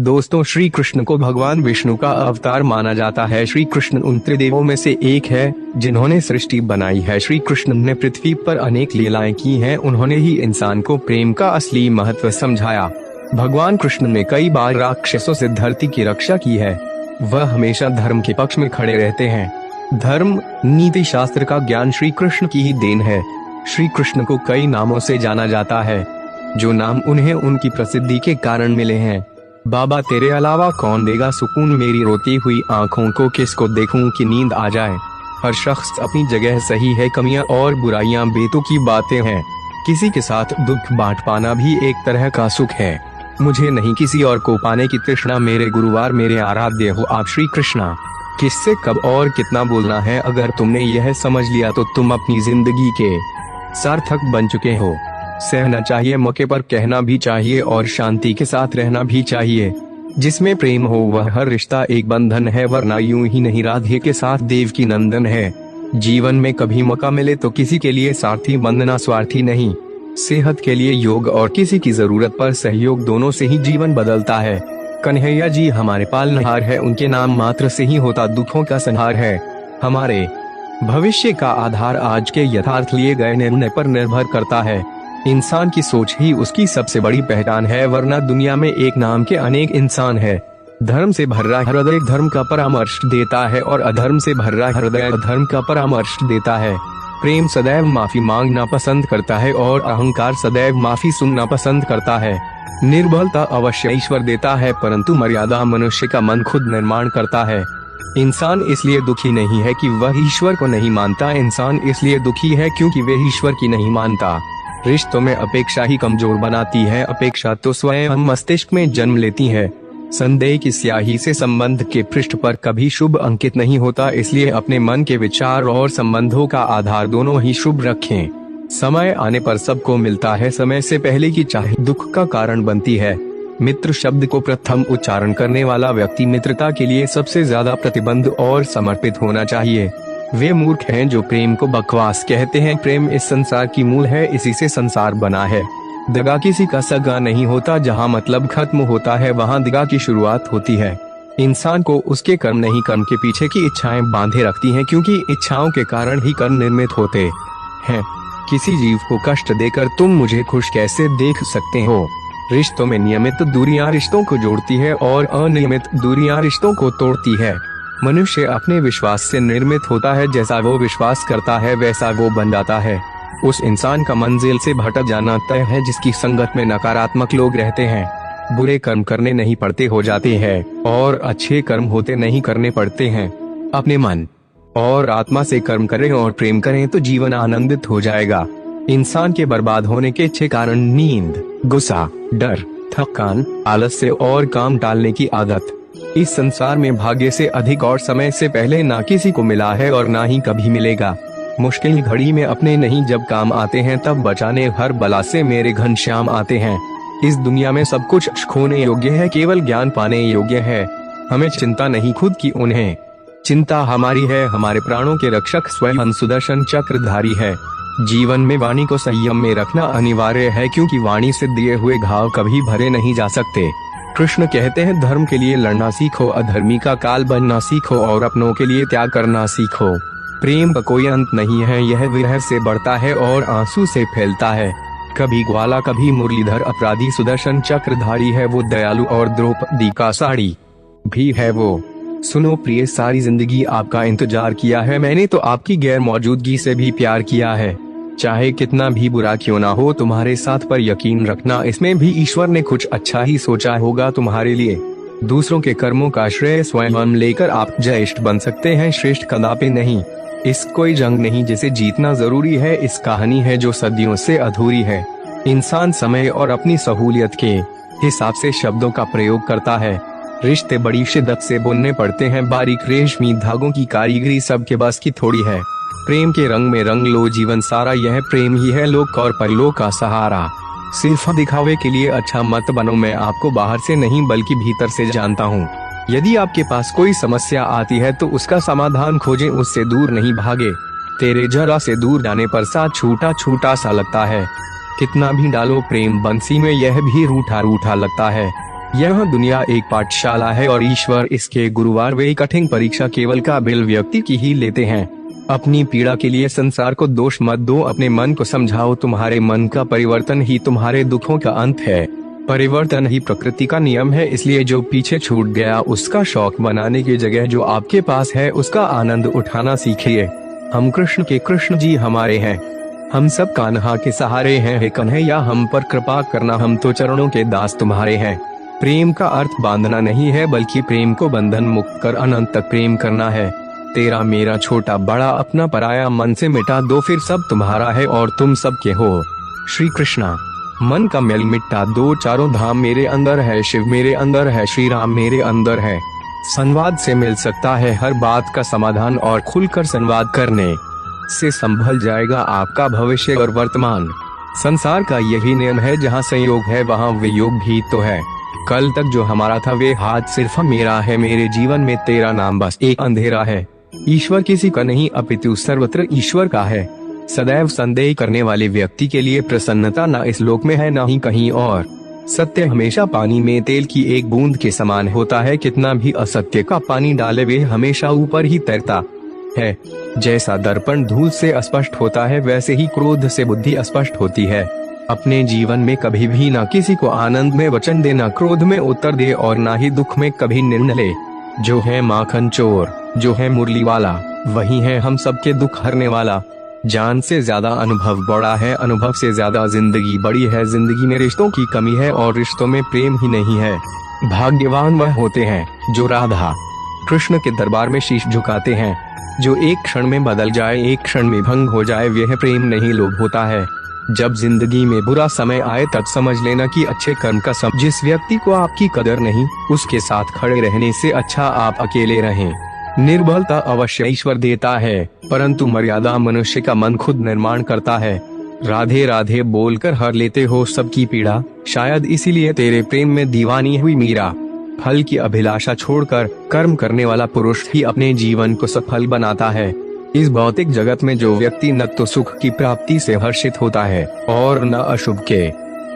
दोस्तों, श्री कृष्ण को भगवान विष्णु का अवतार माना जाता है। श्री कृष्ण उन त्रिदेवों में से एक है जिन्होंने सृष्टि बनाई है। श्री कृष्ण ने पृथ्वी पर अनेक लीलाएं की हैं। उन्होंने ही इंसान को प्रेम का असली महत्व समझाया। भगवान कृष्ण ने कई बार राक्षसों से धरती की रक्षा की है। वह हमेशा धर्म के पक्ष में खड़े रहते हैं। धर्म, नीति शास्त्र का ज्ञान श्री कृष्ण की ही देन है। श्री कृष्ण को कई नामों से जाना जाता है, जो नाम उन्हें उनकी प्रसिद्धि के कारण मिले हैं। बाबा तेरे अलावा कौन देगा सुकून, मेरी रोती हुई आंखों को किसको देखूं कि नींद आ जाए। हर शख्स अपनी जगह सही है, कमियां और बुराइयां बेतुकी बातें हैं। किसी के साथ दुख बांट पाना भी एक तरह का सुख है। मुझे नहीं किसी और को पाने की तृष्णा, मेरे गुरुवार मेरे आराध्य हो आप श्री कृष्णा। किससे कब और कितना बोलना है, अगर तुमने यह समझ लिया तो तुम अपनी जिंदगी के सार्थक बन चुके हो। सहना चाहिए, मौके पर कहना भी चाहिए और शांति के साथ रहना भी चाहिए। जिसमें प्रेम हो वह हर रिश्ता एक बंधन है, वरना यूं ही नहीं राधे के साथ देवकी नंदन है। जीवन में कभी मौका मिले तो किसी के लिए सारथी बनना स्वार्थी नहीं। सेहत के लिए योग और किसी की जरूरत पर सहयोग, दोनों से ही जीवन बदलता है। कन्हैया जी हमारे पालनहार है, उनके नाम मात्र से ही होता दुखों का संहार है। हमारे भविष्य का आधार आज के यथार्थ लिए गए निर्णय पर निर्भर करता है। इंसान की सोच ही उसकी सबसे बड़ी पहचान है, वरना दुनिया में एक नाम के अनेक इंसान है। धर्म से भरा हृदय धर्म का परामर्श देता है और अधर्म से भरा हृदय अधर्म का परामर्श देता है। प्रेम सदैव माफी मांगना पसंद करता है और अहंकार सदैव माफी सुनना पसंद करता है। निर्बलता अवश्य ईश्वर देता है, परंतु मर्यादा मनुष्य का मन खुद निर्माण करता है। इंसान इसलिए दुखी नहीं है कि वह ईश्वर को नहीं मानता, इंसान इसलिए दुखी है क्योंकि वह ईश्वर की नहीं मानता। रिश्तों में अपेक्षा ही कमजोर बनाती है। अपेक्षा तो स्वयं मस्तिष्क में जन्म लेती है। संदेह की स्याही से संबंध के पृष्ठ पर कभी शुभ अंकित नहीं होता, इसलिए अपने मन के विचार और संबंधों का आधार दोनों ही शुभ रखें। समय आने पर सबको मिलता है, समय से पहले की चाह दुख का कारण बनती है। मित्र शब्द को प्रथम उच्चारण करने वाला व्यक्ति मित्रता के लिए सबसे ज्यादा प्रतिबद्ध और समर्पित होना चाहिए। वे मूर्ख हैं जो प्रेम को बकवास कहते हैं। प्रेम इस संसार की मूल है, इसी से संसार बना है। दगा किसी का सगा नहीं होता, जहाँ मतलब खत्म होता है वहाँ दगा की शुरुआत होती है। इंसान को उसके कर्म नहीं, कर्म के पीछे की इच्छाएं बांधे रखती हैं, क्योंकि इच्छाओं के कारण ही कर्म निर्मित होते हैं। किसी जीव को कष्ट देकर तुम मुझे खुश कैसे देख सकते हो। रिश्तों में नियमित दूरियां रिश्तों को जोड़ती है और अनियमित दूरियां रिश्तों को तोड़ती है। मनुष्य अपने विश्वास से निर्मित होता है, जैसा वो विश्वास करता है वैसा वो बन जाता है। उस इंसान का मंजिल से भटक जाना तय है जिसकी संगत में नकारात्मक लोग रहते हैं। बुरे कर्म करने नहीं पड़ते हो जाते हैं और अच्छे कर्म होते नहीं करने पड़ते हैं। अपने मन और आत्मा से कर्म करें और प्रेम करें तो जीवन आनंदित हो जाएगा। इंसान के बर्बाद होने के 6 कारण: नींद, गुस्सा, डर, थकान, आलस्य और काम टालने की आदत। इस संसार में भाग्य से अधिक और समय से पहले ना किसी को मिला है और ना ही कभी मिलेगा। मुश्किल घड़ी में अपने नहीं जब काम आते हैं, तब बचाने हर बला से मेरे घनश्याम आते हैं। इस दुनिया में सब कुछ खोने योग्य है, केवल ज्ञान पाने योग्य है। हमें चिंता नहीं खुद की, उन्हें चिंता हमारी है। हमारे प्राणों के रक्षक स्वयं सुदर्शन चक्रधारी है। जीवन में वाणी को संयम में रखना अनिवार्य है, क्योंकि वाणी से दिए हुए घाव कभी भरे नहीं जा सकते। कृष्ण कहते हैं, धर्म के लिए लड़ना सीखो, अधर्मी का काल बनना सीखो और अपनों के लिए त्याग करना सीखो। प्रेम का कोई अंत नहीं है, यह विरह से बढ़ता है और आंसू से फैलता है। कभी ग्वाला कभी मुरलीधर, अपराधी सुदर्शन चक्रधारी है वो, दयालु और द्रौपदी का साड़ी भी है वो। सुनो प्रिय, सारी जिंदगी आपका इंतजार किया है मैंने, तो आपकी गैर मौजूदगी से भी प्यार किया है। चाहे कितना भी बुरा क्यों ना हो तुम्हारे साथ, पर यकीन रखना इसमें भी ईश्वर ने कुछ अच्छा ही सोचा होगा तुम्हारे लिए। दूसरों के कर्मों का श्रेय स्वयं लेकर आप ज्येष्ठ बन सकते हैं, श्रेष्ठ कदापि नहीं। इस कोई जंग नहीं जिसे जीतना जरूरी है, इस कहानी है जो सदियों से अधूरी है। इंसान समय और अपनी सहूलियत के हिसाब से शब्दों का प्रयोग करता है। रिश्ते बड़ी शिद्दत से बुनने पड़ते हैं, बारीक रेशमी धागों की कारीगरी सबके बस की थोड़ी है। प्रेम के रंग में रंग लो जीवन सारा, यह प्रेम ही है लोक और परलोक का सहारा। सिर्फ दिखावे के लिए अच्छा मत बनो, मैं आपको बाहर से नहीं बल्कि भीतर से जानता हूँ। यदि आपके पास कोई समस्या आती है तो उसका समाधान खोजें, उससे दूर नहीं भागे। तेरे जरा से दूर जाने पर साथ छूटा छूटा सा लगता है। कितना भी डालो प्रेम बंसी में यह भी रूठा रूठा लगता है। यह दुनिया एक पाठशाला है और ईश्वर इसके गुरुवार वे कठिन परीक्षा केवल काबिल व्यक्ति की ही लेते हैं। अपनी पीड़ा के लिए संसार को दोष मत दो, अपने मन को समझाओ, तुम्हारे मन का परिवर्तन ही तुम्हारे दुखों का अंत है। परिवर्तन ही प्रकृति का नियम है, इसलिए जो पीछे छूट गया उसका शौक बनाने की जगह जो आपके पास है उसका आनंद उठाना सीखिए। हम कृष्ण के कृष्ण जी हमारे हैं, हम सब कान्हा के सहारे हैं। हे कन्हैया हम पर कृपा करना, हम तो चरणों के दास तुम्हारे हैं। प्रेम का अर्थ बांधना नहीं है बल्कि प्रेम को बंधन मुक्त कर अनंत तक प्रेम करना है। तेरा मेरा छोटा बड़ा अपना पराया मन से मिटा दो, फिर सब तुम्हारा है और तुम सबके हो। श्री कृष्णा। मन का मैल मिटा दो, चारों धाम मेरे अंदर है, शिव मेरे अंदर है, श्री राम मेरे अंदर है। संवाद से मिल सकता है हर बात का समाधान और खुलकर संवाद करने से संभल जाएगा आपका भविष्य और वर्तमान। संसार का यही नियम है, जहाँ संयोग है वहाँ वियोग भी तो है। कल तक जो हमारा था वे हाथ सिर्फ मेरा है, मेरे जीवन में तेरा नाम बस एक अंधेरा है। ईश्वर किसी का नहीं अपितु सर्वत्र ईश्वर का है। सदैव संदेह करने वाले व्यक्ति के लिए प्रसन्नता न इस लोक में है न ही कहीं और। सत्य हमेशा पानी में तेल की एक बूंद के समान होता है, कितना भी असत्य का पानी डाले वे हमेशा ऊपर ही तैरता है। जैसा दर्पण धूल से अस्पष्ट होता है वैसे ही क्रोध से बुद्धि अस्पष्ट होती है। अपने जीवन में कभी भी न किसी को आनंद में वचन दे, न क्रोध में उत्तर दे और न ही दुख में कभी निर्णय ले। जो है माखन चोर, जो है मुरली वाला, वही है हम सबके दुख हरने वाला। जान से ज्यादा अनुभव बड़ा है, अनुभव से ज्यादा जिंदगी बड़ी है। जिंदगी में रिश्तों की कमी है और रिश्तों में प्रेम ही नहीं है। भाग्यवान वह होते हैं जो राधा कृष्ण के दरबार में शीश झुकाते हैं। जो एक क्षण में बदल जाए, एक क्षण में भंग हो जाए, वह प्रेम नहीं लोभ होता है। जब जिंदगी में बुरा समय आए तब समझ लेना कि अच्छे कर्म का समय। जिस व्यक्ति को आपकी कदर नहीं, उसके साथ खड़े रहने से अच्छा आप अकेले रहें। निर्बलता अवश्य ईश्वर देता है, परंतु मर्यादा मनुष्य का मन खुद निर्माण करता है। राधे राधे बोलकर हर लेते हो सबकी पीड़ा, शायद इसीलिए तेरे प्रेम में दीवानी हुई मीरा। फल की अभिलाषा छोड़कर कर्म करने वाला पुरुष ही अपने जीवन को सफल बनाता है। इस भौतिक जगत में जो व्यक्ति न तो सुख की प्राप्ति से हर्षित होता है और न अशुभ के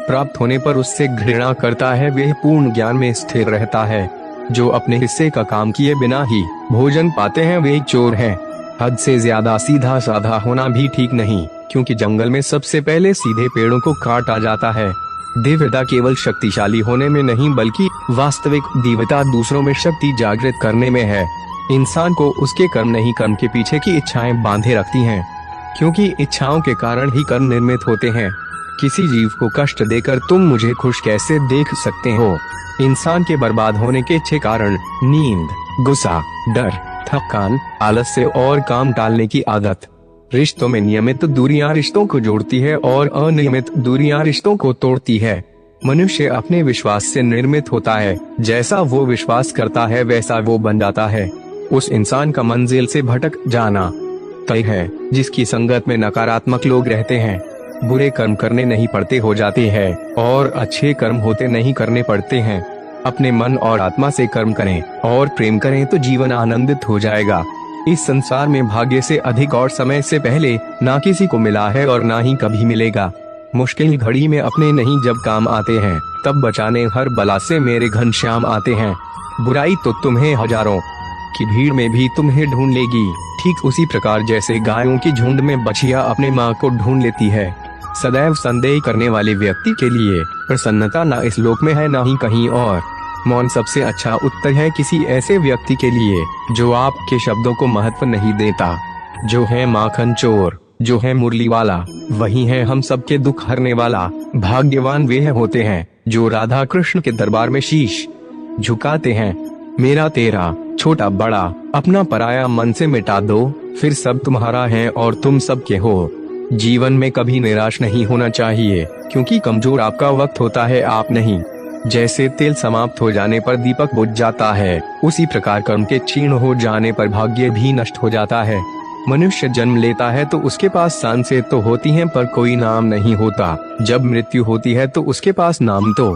प्राप्त होने पर उससे घृणा करता है, वह पूर्ण ज्ञान में स्थिर रहता है। जो अपने हिस्से का काम किए बिना ही भोजन पाते हैं वे चोर हैं। हद से ज्यादा सीधा साधा होना भी ठीक नहीं, क्योंकि जंगल में सबसे पहले सीधे पेड़ों को काटा जाता है। दिव्यता केवल शक्तिशाली होने में नहीं बल्कि वास्तविक दिव्यता दूसरों में शक्ति जागृत करने में है। इंसान को उसके कर्म नहीं, कर्म के पीछे की इच्छाएं बांधे रखती हैं, क्योंकि इच्छाओं के कारण ही कर्म निर्मित होते हैं। किसी जीव को कष्ट देकर तुम मुझे खुश कैसे देख सकते हो? इंसान के बर्बाद होने के 6 कारण: नींद, गुस्सा, डर, थकान, आलस्य और काम टालने की आदत। रिश्तों में नियमित दूरियां रिश्तों को जोड़ती है और अनियमित दूरियां रिश्तों को तोड़ती है। मनुष्य अपने विश्वास से निर्मित होता है, जैसा वो विश्वास करता है वैसा वो बन जाता है। उस इंसान का मंजिल से भटक जाना तय है जिसकी संगत में नकारात्मक लोग रहते हैं। बुरे कर्म करने नहीं पड़ते हो जाते हैं और अच्छे कर्म होते नहीं करने पड़ते हैं। अपने मन और आत्मा से कर्म करें और प्रेम करें तो जीवन आनंदित हो जाएगा। इस संसार में भाग्य से अधिक और समय से पहले ना किसी को मिला है और ना ही कभी मिलेगा। मुश्किल घड़ी में अपने नहीं जब काम आते हैं, तब बचाने हर बला से मेरे घनश्याम आते हैं। बुराई तो तुम्हें हजारों की भीड़ में भी तुम्हें ढूंढ लेगी, ठीक उसी प्रकार जैसे गायों की झुंड में बछिया अपने माँ को ढूंढ लेती है। सदैव संदेह करने वाले व्यक्ति के लिए प्रसन्नता न इस लोक में है न ही कहीं और। मौन सबसे अच्छा उत्तर है किसी ऐसे व्यक्ति के लिए जो आपके शब्दों को महत्व नहीं देता। जो है माखन चोर, जो है मुरली वाला, वही है हम सबके दुख हरने वाला। भाग्यवान वे होते हैं जो राधा कृष्ण के दरबार में शीश झुकाते हैं। मेरा तेरा छोटा बड़ा अपना पराया मन से मिटा दो, फिर सब तुम्हारा है और तुम सबके हो। जीवन में कभी निराश नहीं होना चाहिए, क्योंकि कमजोर आपका वक्त होता है, आप नहीं। जैसे तेल समाप्त हो जाने पर दीपक बुझ जाता है, उसी प्रकार कर्म के क्षीण हो जाने पर भाग्य भी नष्ट हो जाता है। मनुष्य जन्म लेता है तो उसके पास सांसें तो होती हैं पर कोई नाम नहीं होता। जब मृत्यु होती है तो उसके पास नाम तो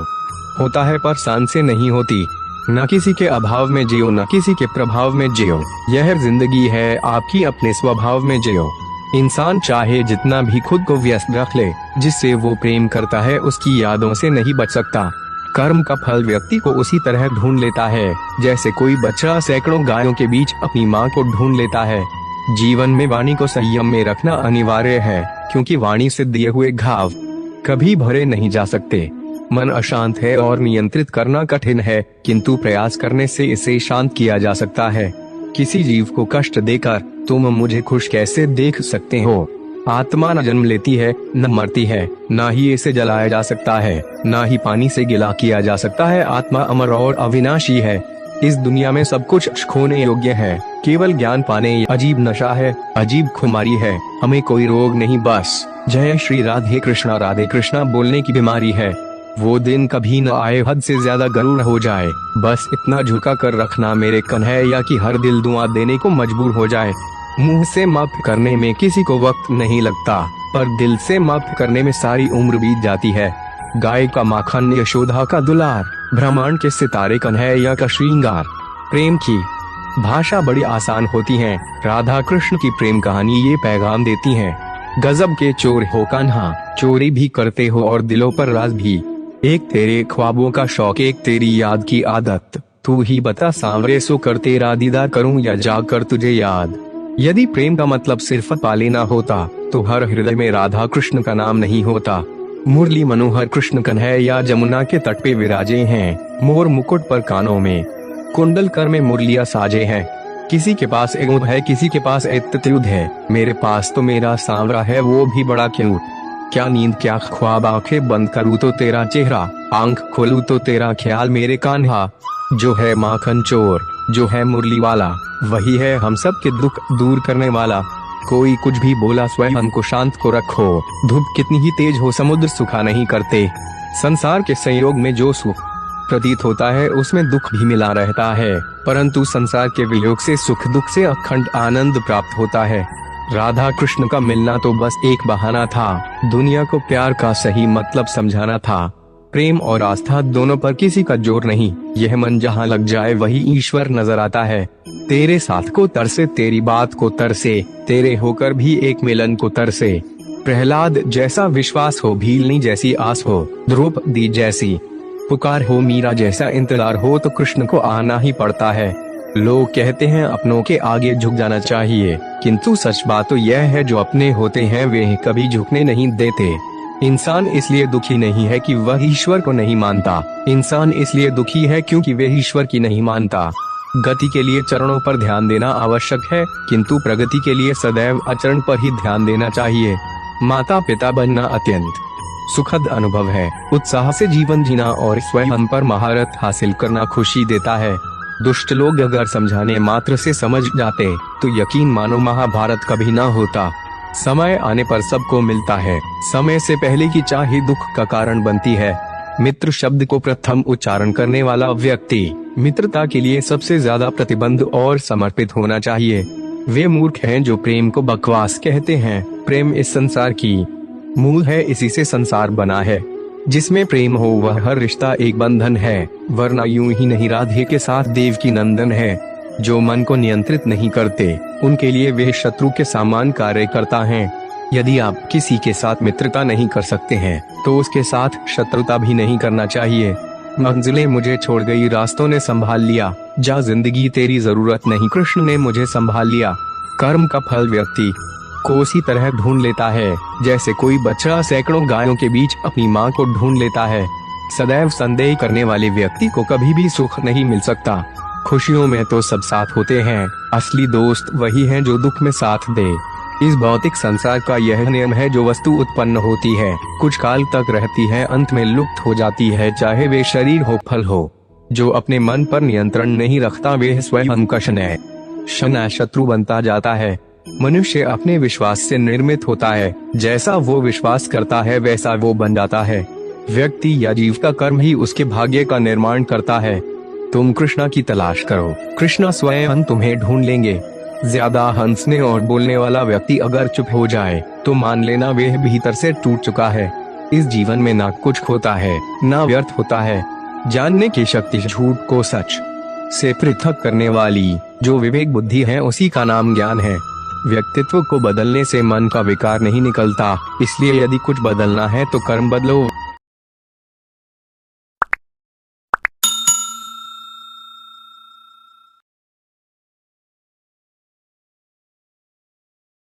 होता है पर सांसें नहीं होती। न किसी के अभाव में जियो, न किसी के प्रभाव में जियो। यह जिंदगी है आपकी, अपने स्वभाव में जियो। इंसान चाहे जितना भी खुद को व्यस्त रख ले, जिससे वो प्रेम करता है उसकी यादों से नहीं बच सकता। कर्म का फल व्यक्ति को उसी तरह ढूंढ लेता है जैसे कोई बच्चा सैकड़ों गायों के बीच अपनी माँ को ढूंढ लेता है। जीवन में वाणी को संयम में रखना अनिवार्य है, क्योंकि वाणी से दिए हुए घाव कभी भरे नहीं जा सकते। मन अशांत है और नियंत्रित करना कठिन है, किंतु प्रयास करने से इसे शांत किया जा सकता है। किसी जीव को कष्ट देकर तुम मुझे खुश कैसे देख सकते हो? आत्मा न जन्म लेती है, न मरती है, न ही इसे जलाया जा सकता है, न ही पानी से गिला किया जा सकता है। आत्मा अमर और अविनाशी है। इस दुनिया में सब कुछ खोने योग्य है, केवल ज्ञान पाने अजीब नशा है, अजीब खुमारी है। हमें कोई रोग नहीं, बस जय श्री राधे कृष्णा बोलने की बीमारी है। वो दिन कभी न आए हद से ज्यादा गरूर हो जाए, बस इतना झुका कर रखना मेरे कन्हैया कि हर दिल दुआ देने को मजबूर हो जाए। मुंह से माफ करने में किसी को वक्त नहीं लगता, पर दिल से माफ करने में सारी उम्र बीत जाती है। गाय का माखन यशोदा का दुलार, ब्रह्मांड के सितारे कन्हैया का श्रृंगार। प्रेम की भाषा बड़ी आसान होती है, राधा कृष्ण की प्रेम कहानी ये पैगाम देती है। गजब के चोर हो कान्हा, चोरी भी करते हो और दिलों पर राज भी। एक तेरे ख्वाबों का शौक, एक तेरी याद की आदत, तू ही बता सांवरे सो कर तेरा दीदार करूं या जाग कर तुझे याद। यदि प्रेम का मतलब सिर्फ पा लेना होता तो हर हृदय में राधा कृष्ण का नाम नहीं होता। मुरली मनोहर कृष्ण कन्हैया जमुना के तट पे विराजे हैं, मोर मुकुट पर कानों में कुंडल कर में मुरलिया साजे हैं। किसी के पास एगोद है, किसी के पास एत्युद है, मेरे पास तो मेरा सांवरा है, वो भी बड़ा क्यूट। क्या नींद क्या ख्वाब, आंखें बंद करूँ तो तेरा चेहरा, आंख खोलूं तो तेरा ख्याल मेरे कान्हा। जो है माखन चोर, जो है मुरली वाला, वही है हम सब के दुख दूर करने वाला। कोई कुछ भी बोला, स्वयं को शांत को रखो। धूप कितनी ही तेज हो, समुद्र सुखा नहीं करते। संसार के संयोग में जो सुख प्रतीत होता है उसमें दुख भी मिला रहता है, परंतु संसार के वियोग से सुख दुख से अखंड आनंद प्राप्त होता है। राधा कृष्ण का मिलना तो बस एक बहाना था, दुनिया को प्यार का सही मतलब समझाना था। प्रेम और आस्था दोनों पर किसी का जोर नहीं, यह मन जहाँ लग जाए वही ईश्वर नजर आता है। तेरे साथ को तरसे, तेरी बात को तरसे, तेरे होकर भी एक मिलन को तरसे। प्रहलाद जैसा विश्वास हो, भीलनी जैसी आस हो, द्रौपदी जैसी पुकार हो, मीरा जैसा इंतजार हो, तो कृष्ण को आना ही पड़ता है। लोग कहते हैं अपनों के आगे झुक जाना चाहिए, किंतु सच बात तो यह है जो अपने होते हैं वे कभी झुकने नहीं देते। इंसान इसलिए दुखी नहीं है कि वह ईश्वर को नहीं मानता, इंसान इसलिए दुखी है क्योंकि वह ईश्वर की नहीं मानता। गति के लिए चरणों पर ध्यान देना आवश्यक है, किंतु प्रगति के लिए सदैव आचरण पर ही ध्यान देना चाहिए। माता पिता बनना अत्यंत सुखद अनुभव है। उत्साह से जीवन जीना और स्वयं पर महारत हासिल करना खुशी देता है। दुष्ट लोग अगर समझाने मात्र से समझ जाते तो यकीन मानो महाभारत कभी ना होता। समय आने पर सबको मिलता है, समय से पहले की चाह ही दुख का कारण बनती है। मित्र शब्द को प्रथम उच्चारण करने वाला व्यक्ति मित्रता के लिए सबसे ज्यादा प्रतिबद्ध और समर्पित होना चाहिए। वे मूर्ख हैं जो प्रेम को बकवास कहते हैं। प्रेम इस संसार की मूल है, इसी से संसार बना है। जिसमें प्रेम हो वह हर रिश्ता एक बंधन है, वरना यूं ही नहीं राधे के साथ देवकी नंदन है। जो मन को नियंत्रित नहीं करते उनके लिए वे शत्रु के समान कार्य करता है। यदि आप किसी के साथ मित्रता नहीं कर सकते हैं तो उसके साथ शत्रुता भी नहीं करना चाहिए। मंजिलें मुझे छोड़ गई, रास्तों ने संभाल लिया, जा जिंदगी तेरी जरूरत नहीं, कृष्ण ने मुझे संभाल लिया। कर्म का फल व्यक्ति को उसी तरह ढूंढ लेता है जैसे कोई बच्चा सैकड़ों गायों के बीच अपनी माँ को ढूंढ लेता है। सदैव संदेह करने वाले व्यक्ति को कभी भी सुख नहीं मिल सकता। खुशियों में तो सब साथ होते हैं, असली दोस्त वही हैं जो दुख में साथ दे। इस भौतिक संसार का यह नियम है, जो वस्तु उत्पन्न होती है कुछ काल तक रहती है, अंत में लुप्त हो जाती है, चाहे वे शरीर हो फल हो। जो अपने मन पर नियंत्रण नहीं रखता वे स्वयं का क्षण शत्रु बनता जाता है। मनुष्य अपने विश्वास से निर्मित होता है, जैसा वो विश्वास करता है वैसा वो बन जाता है। व्यक्ति या जीव का कर्म ही उसके भाग्य का निर्माण करता है। तुम कृष्णा की तलाश करो, कृष्णा स्वयं तुम्हें ढूंढ लेंगे। ज्यादा हंसने और बोलने वाला व्यक्ति अगर चुप हो जाए तो मान लेना वह भीतर से टूट चुका है। इस जीवन में ना कुछ खोता है ना व्यर्थ होता है। जानने की शक्ति झूठ को सच से पृथक करने वाली जो विवेक बुद्धि है उसी का नाम ज्ञान है। व्यक्तित्व को बदलने से मन का विकार नहीं निकलता, इसलिए यदि कुछ बदलना है तो कर्म बदलो।